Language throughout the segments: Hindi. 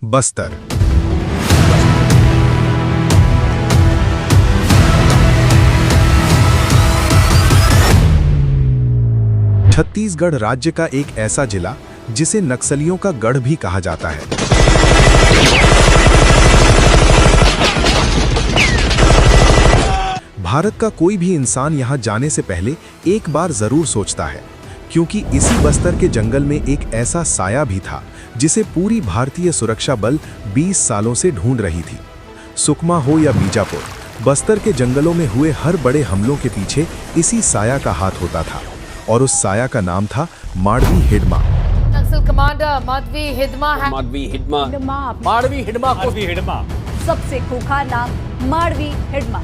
बस्तर। छत्तीसगढ़ राज्य का एक ऐसा जिला जिसे नक्सलियों का गढ़ भी कहा जाता है। भारत का कोई भी इंसान यहां जाने से पहले एक बार जरूर सोचता है, क्योंकि इसी बस्तर के जंगल में एक ऐसा साया भी था जिसे पूरी भारतीय सुरक्षा बल 20 सालों से ढूंढ रही थी। सुकमा हो या बीजापुर, बस्तर के जंगलों में हुए हर बड़े हमलों के पीछे इसी साया का हाथ होता था, और उस साया का नाम था माड़वी हिडमा। नक्सल कमांडर माधवी हिडमा है। माड़वी हिडमा सबसे खूंखार नाम माड़वी हिडमा।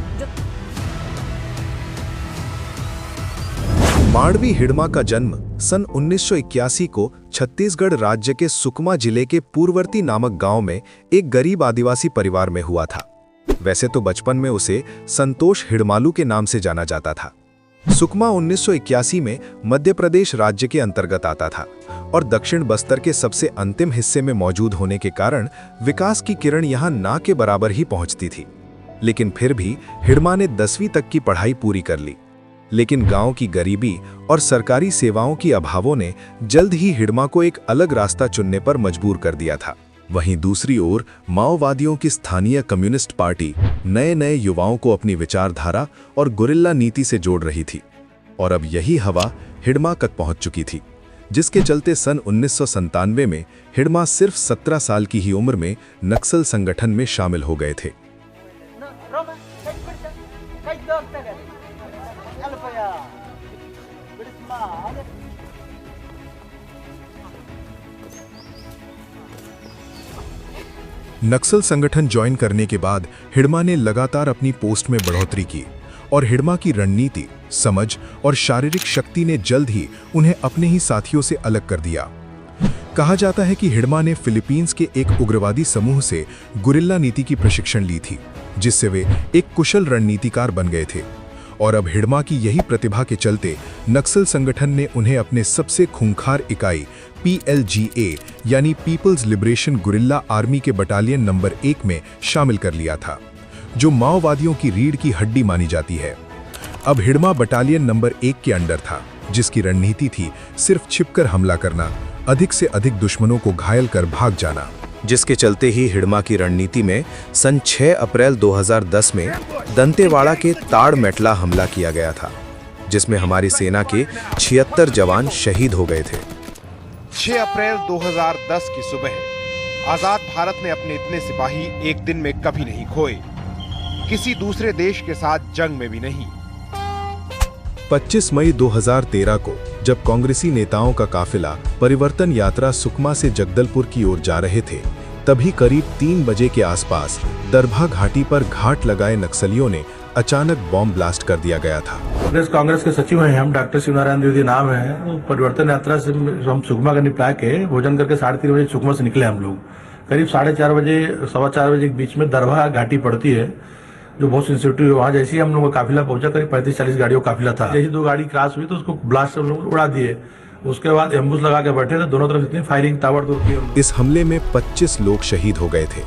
माड़वी हिडमा का जन्म सन 1981 को छत्तीसगढ़ राज्य के सुकमा जिले के पूर्ववर्ती नामक गांव में एक गरीब आदिवासी परिवार में हुआ था। वैसे तो बचपन में उसे संतोष हिडमालू के नाम से जाना जाता था। सुकमा 1981 में मध्य प्रदेश राज्य के अंतर्गत आता था और दक्षिण बस्तर के सबसे अंतिम हिस्से में मौजूद होने के कारण विकास की किरण यहां ना के बराबर ही पहुंचती थी। लेकिन फिर भी हिडमा ने 10वीं तक की पढ़ाई पूरी कर ली। लेकिन गांव की गरीबी और सरकारी सेवाओं की अभावों ने जल्द ही हिडमा को एक अलग रास्ता चुनने पर मजबूर कर दिया था। वहीं दूसरी ओर माओवादियों की स्थानीय कम्युनिस्ट पार्टी नए नए युवाओं को अपनी विचारधारा और गुरिल्ला नीति से जोड़ रही थी, और अब यही हवा हिडमा तक पहुंच चुकी थी, जिसके चलते सन 1997 में हिडमा सिर्फ 17 साल की ही उम्र में नक्सल संगठन में शामिल हो गए थे। नक्सल संगठन ज्वाइन करने के बाद हिडमा ने लगातार अपनी पोस्ट में बढ़ोतरी की, और हिडमा की रणनीति, समझ और शारीरिक शक्ति ने जल्द ही उन्हें अपने ही साथियों से अलग कर दिया। कहा जाता है कि हिडमा ने फिलीपींस के एक उग्रवादी समूह से गुरिल्ला नीति की प्रशिक्षण ली थी, जिससे वे एक कुशल रणनीतिकार बन गए थे। और अब हिडमा की यही प्रतिभा के चलते नक्सल संगठन ने उन्हें अपने सबसे खूंखार इकाई PLGA यानी पीपल्स लिबरेशन गुरिल्ला आर्मी के बटालियन नंबर 1 में शामिल कर लिया था, जो माओवादियों की रीढ़ की हड्डी मानी जाती है। अब हिडमा बटालियन नंबर 1 के अंडर था, जिसकी रणनीति थी सिर्फ छिपकर हमला करना, अधिक से अधिक दुश्मनों को घायल कर भाग जाना, जिसके चलते ही हिडमा की रणनीति में सन 6 अप्रैल 2010 में दंतेवाड़ा के ताड़ मेटला हमला किया गया था, जिसमें हमारी सेना के 76 जवान शहीद हो गए थे। 6 अप्रैल 2010 की सुबह आजाद भारत ने अपने इतने सिपाही एक दिन में कभी नहीं खोए, किसी दूसरे देश के साथ जंग में भी नहीं। 25 मई 2013 को जब कांग्रेसी नेताओं का काफिला परिवर्तन यात्रा सुकमा से जगदलपुर की ओर जा रहे थे, तभी करीब 3 बजे के आसपास दरभा घाटी पर घाट लगाए नक्सलियों ने अचानक बॉम्ब ब्लास्ट कर दिया गया था। प्रदेश कांग्रेस के सचिव हैं हम, डॉक्टर शिवनारायण द्विवेदी नाम है। परिवर्तन यात्रा से हम सुकमा का निपटा के भोजन करके 3:30 बजे सुकमा से निकले हम लोग। करीब 4:30 बजे 4:15 बजे के बीच में दरभा घाटी पड़ती है, जो बहुत सेंसिटिव है। वहाँ जैसे ही हम लोग का काफिला पहुंचा, करीब 35-40 गाड़ियों का काफिला था। जैसे 2 गाड़ी क्रॉस हुई तो उसको ब्लास्ट से उड़ा दिए। उसके बाद एम्बुस लगा के बैठे थे, दोनों तरफ इतनी फायरिंग ताबड़तोड़ की। इस हमले में 25 लोग शहीद हो गए थे,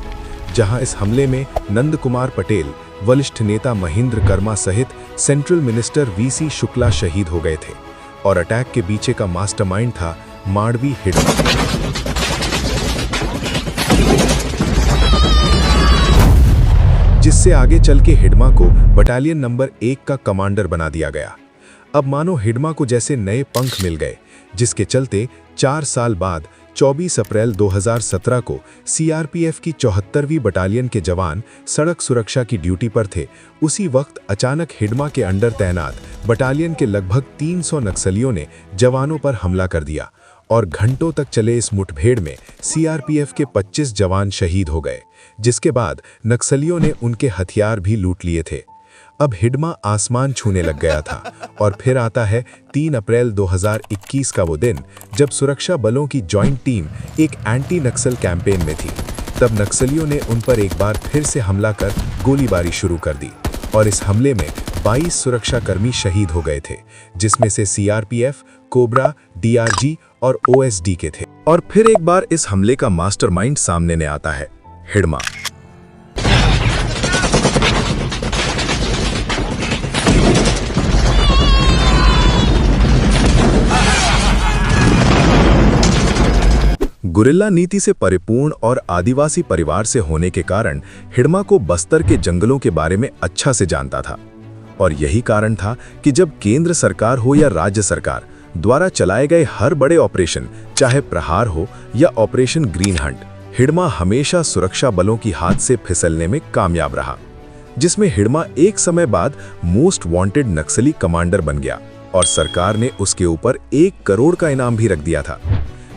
जहां इस हमले में नंद कुमार पटेल, वरिष्ठ नेता महेंद्र कर्मा सहित सेंट्रल मिनिस्टर VC शुक्ला शहीद हो गए थे, और अटैक के पीछे का मास्टरमाइंड था माड़वी हिडमा। जिससे आगे चल के हिडमा को बटालियन नंबर 1 का कमांडर बना दिया गया। अब मानो हिडमा को जैसे नए पंख मिल गए, जिसके चलते 4 साल बाद 24 अप्रैल 2017 को CRPF की 74वीं बटालियन के जवान सड़क सुरक्षा की ड्यूटी पर थे। उसी वक्त अचानक हिडमा के अंडर तैनात बटालियन के लगभग 300 नक्सलियों ने जवानों पर हमला कर दिया, और घंटों तक चले इस मुठभेड़ में CRPF के 25 जवान शहीद हो गए, जिसके बाद नक्सलियों ने उनके हथियार भी लूट लिए थे। अब हिडमा आसमान छूने लग गया था, और फिर आता है 3 अप्रैल 2021 का वो दिन जब सुरक्षा बलों की जॉइंट टीम एक एंटी नक्सल कैंपेन में थी। तब नक्सलियों ने उन पर एक बार फिर से हमला कर गोलीबारी शुरू कर दी, और इस हमले में 22 सुरक्षाकर्मी शहीद हो गए थे, जिसमें से CRPF, कोबरा, डीआरजी और ओएसडी के थे। और फिर एक बार इस हमले का मास्टरमाइंड सामने ने आता है, हिडमा। गुरिल्ला नीति से परिपूर्ण और आदिवासी परिवार से होने के कारण हिडमा को बस्तर के जंगलों के बारे में अच्छा से जानता था। और यही कारण था कि जब केंद्र सरकार हो या राज्य सरकार द्वारा चलाए गए हर बड़े ऑपरेशन, चाहे प्रहार हो या ऑपरेशन ग्रीन हंट, हिडमा हमेशा सुरक्षा बलों की हाथ से फिसलने में कामयाब रहा, जिसमें हिडमा एक समय बाद मोस्ट वांटेड नक्सली कमांडर बन गया और सरकार ने उसके ऊपर 1 करोड़ का इनाम भी रख दिया था।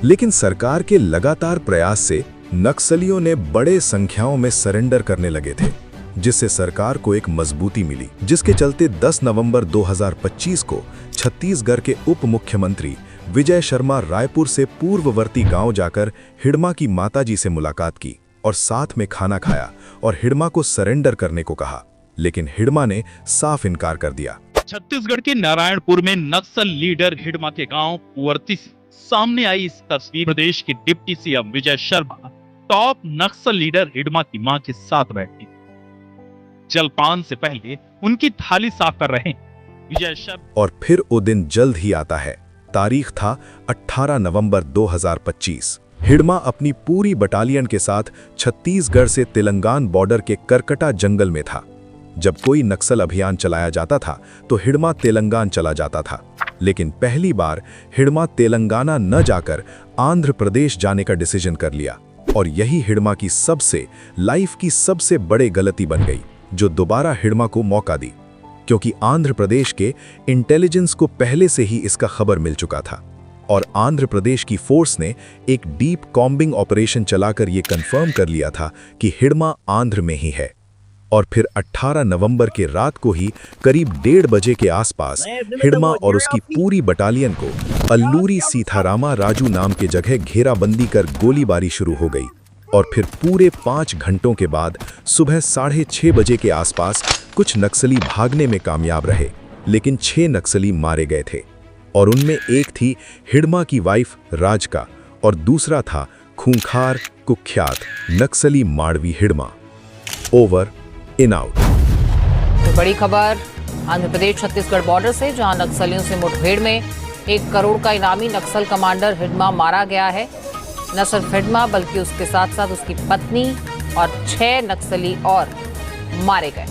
लेकिन सरकार के लगातार प्रयास से नक्सलियों ने बड़े संख्याओं में सरेंडर करने लगे थे, जिससे सरकार को एक मजबूती मिली, जिसके चलते 10 नवंबर 2025 को छत्तीसगढ़ के उप मुख्यमंत्री विजय शर्मा रायपुर से पूर्ववर्ती गांव जाकर हिडमा की माताजी से मुलाकात की और साथ में खाना खाया और हिडमा को सरेंडर करने को कहा। लेकिन हिडमा ने साफ इनकार कर दिया। छत्तीसगढ़ के नारायणपुर में नक्सल लीडर हिडमा के गांव पुअर्ती से सामने आई इस तस्वीर। प्रदेश के deputy CM Vijay Sharma top नक्सल लीडर हिडमा की मां के साथ बैठी, जलपान से पहले उनकी थाली साफ कर रहे विजय शर्मा। और फिर वो दिन जल्द ही आता है। तारीख था 18 नवंबर 2025। हिडमा अपनी पूरी बटालियन के साथ छत्तीसगढ़ से तेलंगाना बॉर्डर के करकटा जंगल में था। जब कोई नक्सल अभियान चलाया जाता था तो हिडमा तेलंगाना चला जाता था, लेकिन पहली बार हिडमा तेलंगाना न जाकर आंध्र प्रदेश जाने का डिसीजन कर लिया। और यही हिडमा की लाइफ की सबसे बड़ी गलती बन गई, जो दोबारा हिडमा को मौका दी, क्योंकि आंध्र प्रदेश के इंटेलिजेंस को पहले से ही इसका खबर मिल चुका था और आंध्र प्रदेश की फोर्स ने एक डीप कॉम्बिंग ऑपरेशन चलाकर यह कंफर्म कर लिया था कि हिडमा आंध्र में ही है। और फिर 18 नवंबर के रात को ही करीब 1:30 बजे के आसपास हिडमा और उसकी पूरी बटालियन को अल्लूरी सीथारामा राजू नाम के जगह घेराबंदी कर गोलीबारी शुरू हो गई। और फिर पूरे 5 घंटों के बाद सुबह 6:30 बजे के आसपास कुछ नक्सली भागने में कामयाब रहे, लेकिन 6 नक्सली मारे गए थे। और उनमें एक थी हिडमा की वाइफ राजका और दूसरा था खूंखार कुख्यात नक्सली Madvi Hidma. Over, in out. बड़ी खबर आंध्र प्रदेश छत्तीसगढ़ बॉर्डर से, जहां नक्सलियों से मुठभेड़ में 1 करोड़ का इनामी नक्सल कमांडर हिडमा मारा गया है। न सिर्फ हिडमा बल्कि उसके साथ साथ उसकी पत्नी और 6 नक्सली और मारे गए।